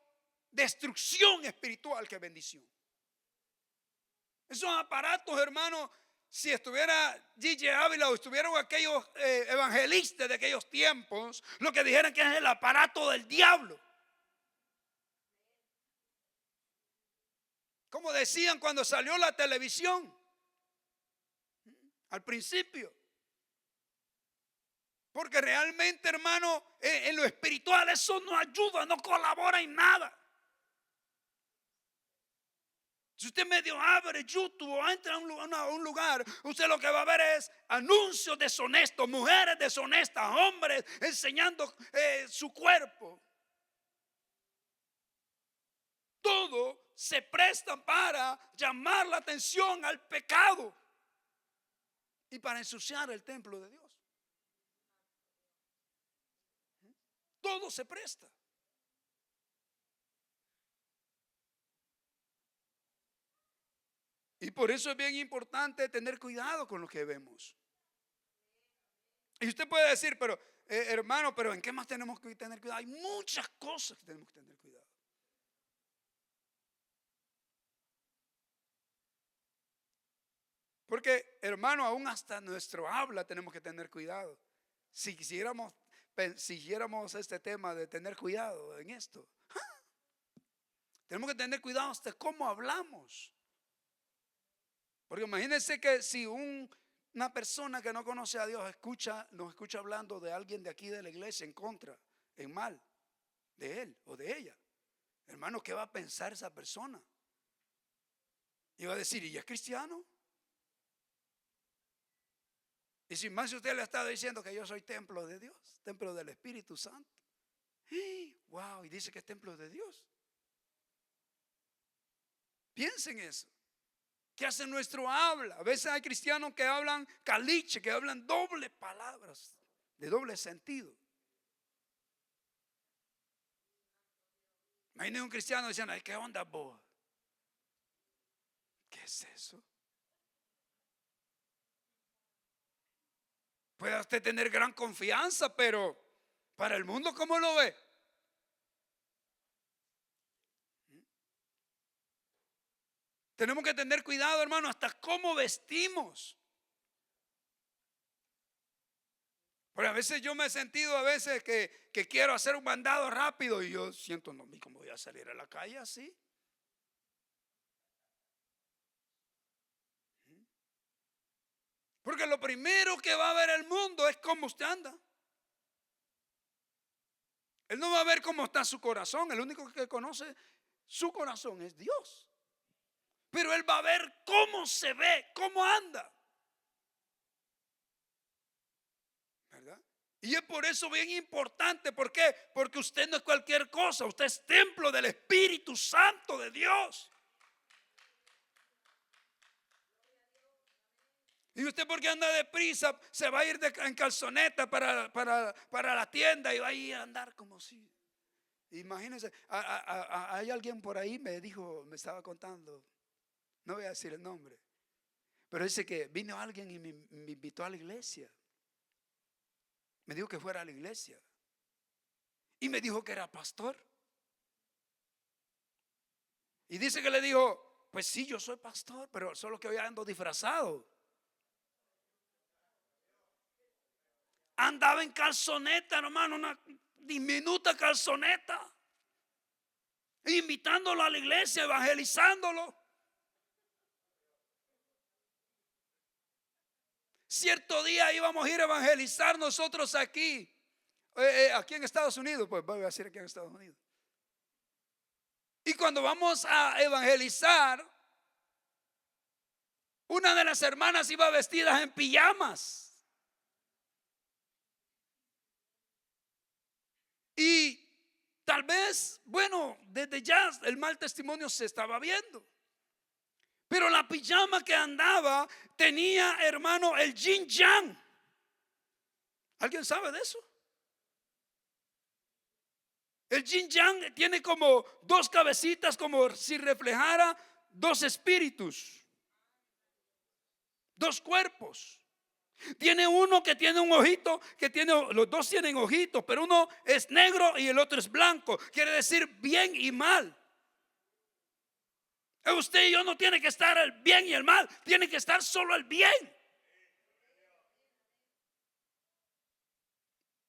destrucción espiritual que bendición. Esos aparatos, hermano, si estuviera Gigi Ávila o estuvieran aquellos evangelistas de aquellos tiempos, lo que dijeran que es el aparato del diablo. Como decían cuando salió la televisión, al principio. Porque realmente, hermano, en lo espiritual eso no ayuda, no colabora en nada. Si usted medio abre YouTube o entra a un lugar, usted lo que va a ver es anuncios deshonestos, mujeres deshonestas, hombres enseñando su cuerpo. Todo se presta para llamar la atención al pecado y para ensuciar el templo de Dios. Todo se presta. Y por eso es bien importante tener cuidado con lo que vemos. Y usted puede decir, pero hermano, pero ¿en qué más tenemos que tener cuidado? Hay muchas cosas que tenemos que tener cuidado. Porque, hermano, aún hasta nuestro habla tenemos que tener cuidado. Si siguiéramos este tema de tener cuidado en esto, tenemos que tener cuidado hasta cómo hablamos. Porque imagínense que si una persona que no conoce a Dios nos escucha hablando de alguien de aquí de la iglesia en contra, en mal, de él o de ella, hermano, ¿qué va a pensar esa persona? Y va a decir, ¿y es cristiano? Y si más usted le ha estado diciendo que yo soy templo de Dios, templo del Espíritu Santo. Wow, y dice que es templo de Dios. Piensen eso. ¿Qué hace nuestro habla? A veces hay cristianos que hablan caliche, que hablan doble palabras, de doble sentido. Imagínense un cristiano diciendo, ay, ¿qué onda vos? ¿Qué es eso? Puede usted tener gran confianza, pero para el mundo, ¿cómo lo ve? Tenemos que tener cuidado, hermano, hasta cómo vestimos. Porque a veces yo me he sentido que quiero hacer un mandado rápido y yo siento, no, ¿cómo voy a salir a la calle así? Porque lo primero que va a ver el mundo es cómo usted anda. Él no va a ver cómo está su corazón. El único que conoce su corazón es Dios. Pero él va a ver cómo se ve, cómo anda. ¿Verdad? Y es por eso bien importante. ¿Por qué? Porque usted no es cualquier cosa. Usted es templo del Espíritu Santo de Dios. Y usted, porque anda deprisa, se va a ir en calzoneta para la tienda y va a ir a andar como si. Imagínense, hay alguien por ahí me estaba contando, no voy a decir el nombre, pero dice que vino alguien y me invitó a la iglesia. Me dijo que fuera a la iglesia y me dijo que era pastor. Y dice que le dijo, pues sí, yo soy pastor, pero solo que hoy ando disfrazado. Andaba en calzoneta, hermano, una diminuta calzoneta, invitándolo a la iglesia, evangelizándolo. Cierto día íbamos a ir a evangelizar nosotros aquí en Estados Unidos, pues voy a decir aquí en Estados Unidos. Y cuando vamos a evangelizar, una de las hermanas iba vestida en pijamas. Y tal vez, bueno, desde ya el mal testimonio se estaba viendo. Pero la pijama que andaba tenía, hermano, el yin yang. ¿Alguien sabe de eso? El yin yang tiene como dos cabecitas, como si reflejara dos espíritus, dos cuerpos. Tiene uno que tiene un ojito, los dos tienen ojitos, pero uno es negro y el otro es blanco. Quiere decir bien y mal. Usted y yo no tiene que estar el bien y el mal, tiene que estar solo el bien.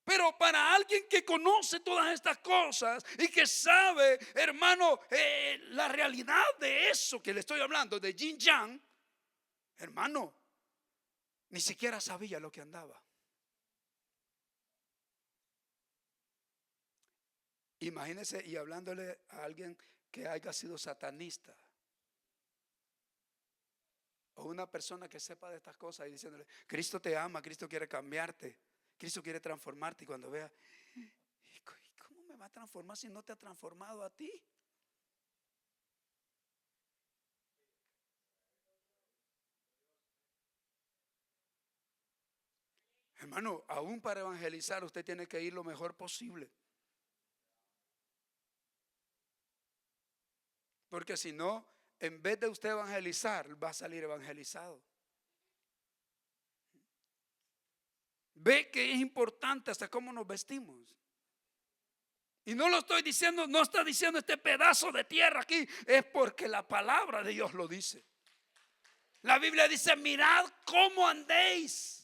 Pero para alguien que conoce todas estas cosas y que sabe, hermano, la realidad de eso que le estoy hablando, de Yin Yang, hermano, ni siquiera sabía lo que andaba. Imagínese y hablándole a alguien que haya sido satanista, o una persona que sepa de estas cosas y diciéndole, Cristo te ama, Cristo quiere cambiarte, Cristo quiere transformarte, y cuando vea, ¿y cómo me va a transformar si no te ha transformado a ti? Hermano, aún para evangelizar usted tiene que ir lo mejor posible. Porque si no, en vez de usted evangelizar, va a salir evangelizado. Ve que es importante hasta cómo nos vestimos. Y no lo estoy diciendo, no está diciendo este pedazo de tierra aquí, es porque la palabra de Dios lo dice. La Biblia dice, mirad cómo andéis.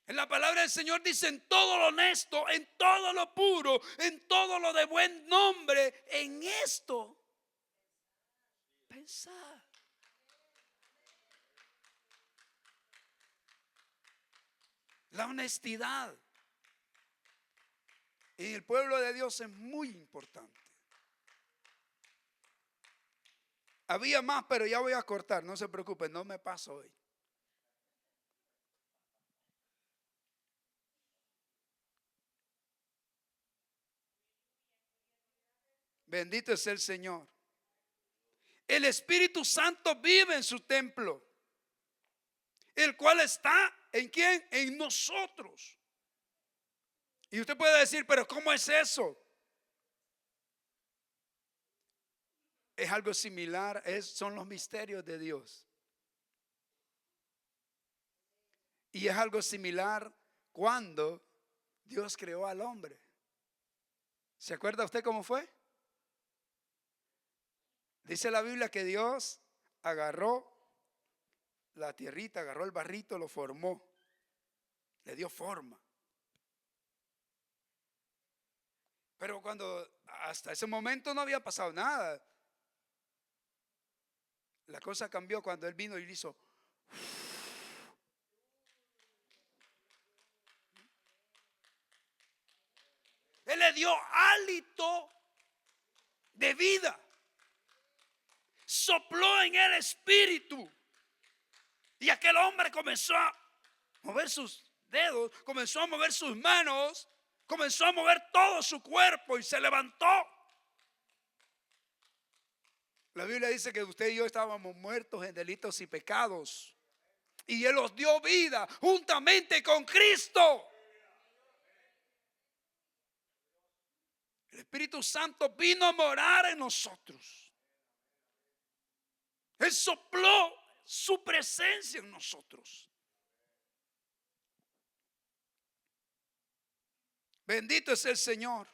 En la palabra del Señor dice, en todo lo honesto, en todo lo puro, en todo lo de buen nombre, en esto pensad. La honestidad en el pueblo de Dios es muy importante. Había más, pero ya voy a cortar, no se preocupen, no me paso hoy. Bendito es el Señor. El Espíritu Santo vive en su templo, el cual está ¿en quién? En nosotros. Y usted puede decir, pero ¿cómo es eso? Es algo similar, son los misterios de Dios. Y es algo similar cuando Dios creó al hombre. ¿Se acuerda usted cómo fue? Dice la Biblia que Dios agarró la tierrita, agarró el barrito, lo formó, le dio forma. Pero cuando hasta ese momento no había pasado nada. La cosa cambió cuando Él vino y hizo. Él le dio hálito de vida. Sopló en el espíritu. Y aquel hombre comenzó a mover sus dedos, comenzó a mover sus manos, comenzó a mover todo su cuerpo y se levantó. La Biblia dice que usted y yo estábamos muertos en delitos y pecados. Y Él nos dio vida juntamente con Cristo. El Espíritu Santo vino a morar en nosotros. Él sopló su presencia en nosotros. Bendito es el Señor.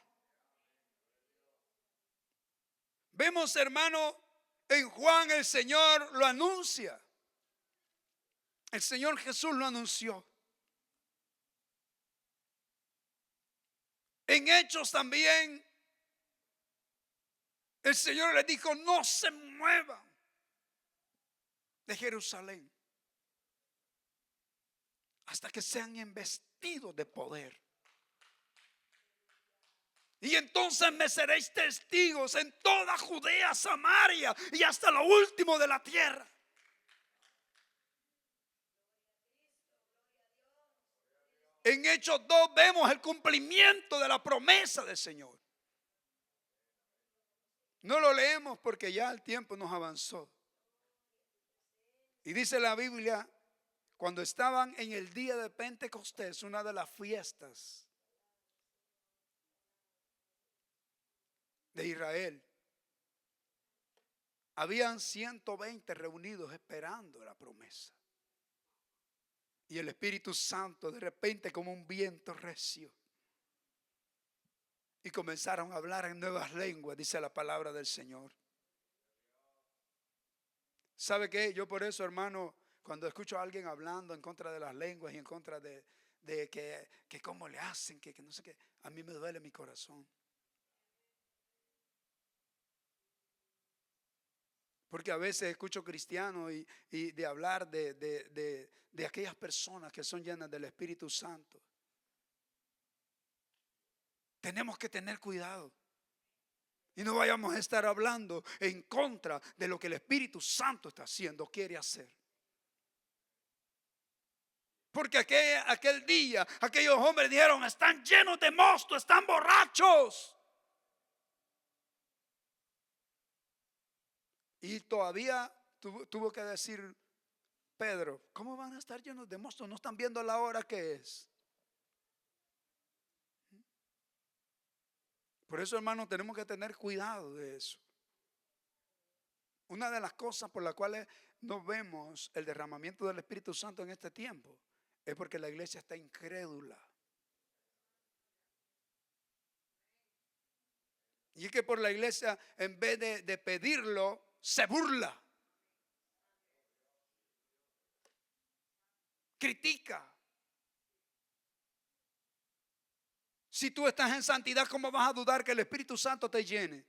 Vemos, hermano, en Juan el Señor lo anuncia. El Señor Jesús lo anunció. En Hechos también el Señor les dijo, no se muevan de Jerusalén hasta que sean investidos de poder. Y entonces me seréis testigos en toda Judea, Samaria y hasta lo último de la tierra. En Hechos 2 vemos el cumplimiento de la promesa del Señor. No lo leemos porque ya el tiempo nos avanzó. Y dice la Biblia, cuando estaban en el día de Pentecostés, una de las fiestas de Israel, habían 120 reunidos esperando la promesa. Y el Espíritu Santo de repente como un viento recio y comenzaron a hablar en nuevas lenguas, dice la palabra del Señor. ¿Sabe qué? Yo por eso, hermano, cuando escucho a alguien hablando en contra de las lenguas y en contra de que cómo le hacen, que no sé qué, a mí me duele mi corazón. Porque a veces escucho cristianos y de hablar de aquellas personas que son llenas del Espíritu Santo. Tenemos que tener cuidado. Y no vayamos a estar hablando en contra de lo que el Espíritu Santo está haciendo, quiere hacer. Porque aquel día, aquellos hombres dijeron, están llenos de mosto, están borrachos. Y todavía tuvo que decir Pedro, ¿cómo van a estar llenos de mosto? No están viendo la hora que es. Por eso, hermano, tenemos que tener cuidado de eso. Una de las cosas por las cuales no vemos el derramamiento del Espíritu Santo en este tiempo es porque la iglesia está incrédula. Y es que por la iglesia, en vez de pedirlo, se burla, critica. Si tú estás en santidad, ¿cómo vas a dudar que el Espíritu Santo te llene?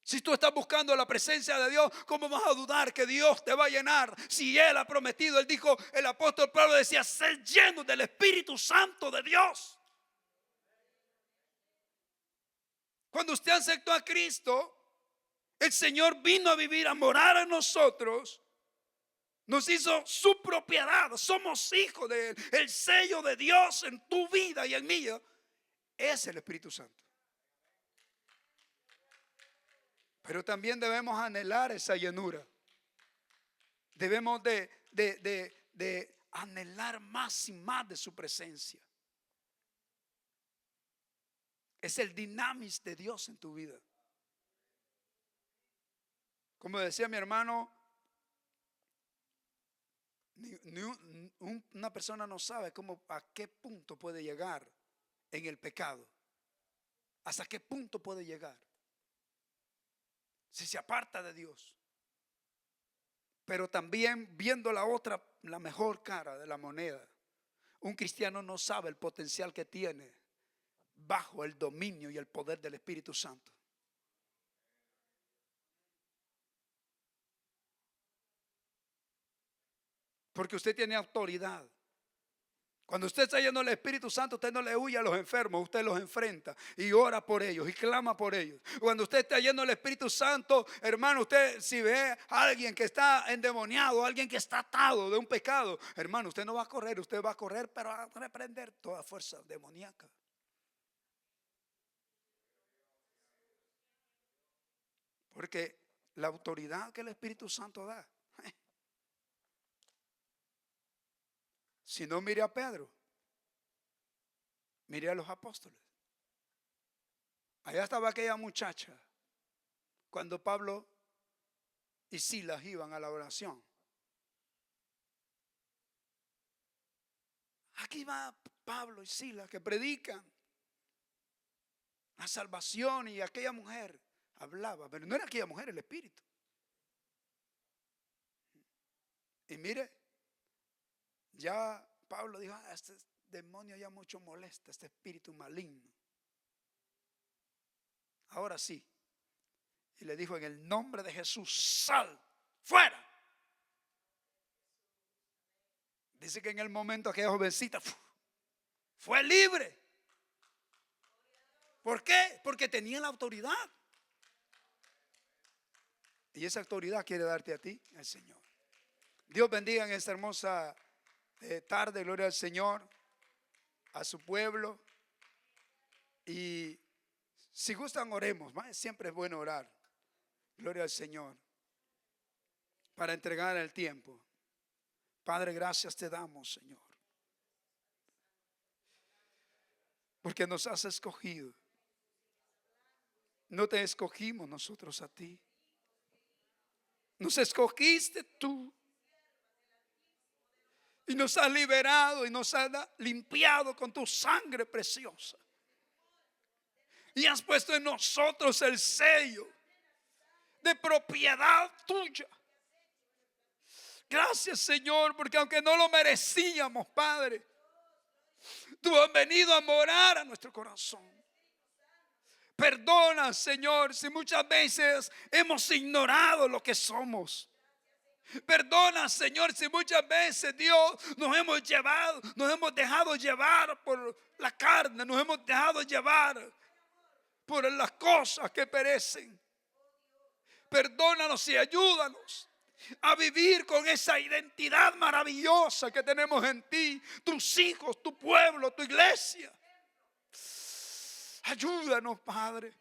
Si tú estás buscando la presencia de Dios, ¿cómo vas a dudar que Dios te va a llenar? Si Él ha prometido, Él dijo, el apóstol Pablo decía, ser lleno del Espíritu Santo de Dios. Cuando usted aceptó a Cristo, el Señor vino a vivir, a morar en nosotros. Nos hizo su propiedad, somos hijos de Él. El sello de Dios en tu vida y en mía es el Espíritu Santo. Pero también debemos anhelar esa llenura. Debemos de anhelar más y más de su presencia. Es el dinamis de Dios en tu vida. Como decía mi hermano, una persona no sabe a qué punto puede llegar en el pecado. Hasta qué punto puede llegar si se aparta de Dios. Pero también viendo la mejor cara de la moneda, un cristiano no sabe el potencial que tiene bajo el dominio y el poder del Espíritu Santo. Porque usted tiene autoridad. Cuando usted está lleno del Espíritu Santo, usted no le huye a los enfermos, usted los enfrenta y ora por ellos y clama por ellos. Cuando usted está lleno del Espíritu Santo, hermano, usted si ve a alguien que está endemoniado, alguien que está atado de un pecado, hermano, usted no va a correr, usted va a correr, pero a reprender toda fuerza demoníaca. Porque la autoridad que el Espíritu Santo da. Si no, mire a Pedro, mire a los apóstoles. Allá estaba aquella muchacha cuando Pablo y Silas iban a la oración. Aquí va Pablo y Silas que predican la salvación, y aquella mujer hablaba, pero no era aquella mujer, el Espíritu. Y mire, ya Pablo dijo, este demonio ya mucho molesta, este espíritu maligno. Ahora sí. Y le dijo, en el nombre de Jesús, sal, fuera. Dice que en el momento aquella jovencita fue libre. ¿Por qué? Porque tenía la autoridad. Y esa autoridad quiere darte a ti el Señor. Dios bendiga en esta hermosa tarde, gloria al Señor, a su pueblo. Y si gustan, oremos. Siempre es bueno orar. Gloria al Señor. Para entregar el tiempo. Padre, gracias te damos, Señor. Porque nos has escogido. No te escogimos nosotros a ti. Nos escogiste tú. Y nos has liberado y nos has limpiado con tu sangre preciosa. Y has puesto en nosotros el sello de propiedad tuya. Gracias, Señor, porque aunque no lo merecíamos, Padre, tú has venido a morar a nuestro corazón. Perdona, Señor, si muchas veces hemos ignorado lo que somos. Perdona, Señor, si muchas veces, Dios, nos hemos dejado llevar por la carne, nos hemos dejado llevar por las cosas que perecen. Perdónanos y ayúdanos a vivir con esa identidad maravillosa que tenemos en ti, tus hijos, tu pueblo, tu iglesia. Ayúdanos, Padre,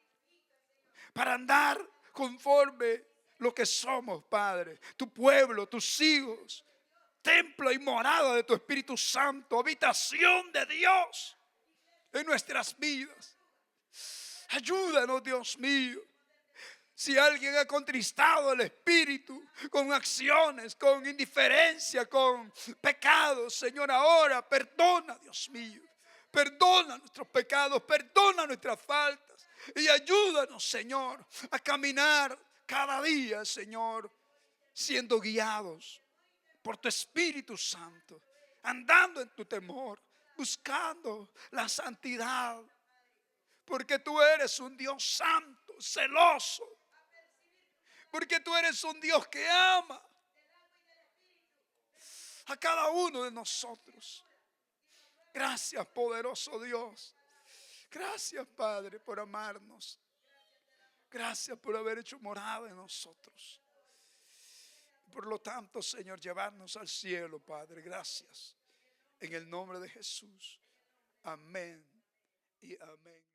para andar conforme lo que somos, Padre, tu pueblo, tus hijos, templo y morada de tu Espíritu Santo, habitación de Dios en nuestras vidas. Ayúdanos, Dios mío. Si alguien ha contristado el Espíritu con acciones, con indiferencia, con pecados, Señor, ahora perdona, Dios mío. Perdona nuestros pecados, perdona nuestras faltas y ayúdanos, Señor, a caminar cada día, Señor, siendo guiados por tu Espíritu Santo, andando en tu temor, buscando la santidad, porque tú eres un Dios santo, celoso, porque tú eres un Dios que ama a cada uno de nosotros. Gracias, poderoso Dios. Gracias, Padre, por amarnos. Gracias por haber hecho morada en nosotros. Por lo tanto, Señor, llevarnos al cielo, Padre. Gracias. En el nombre de Jesús. Amén y amén.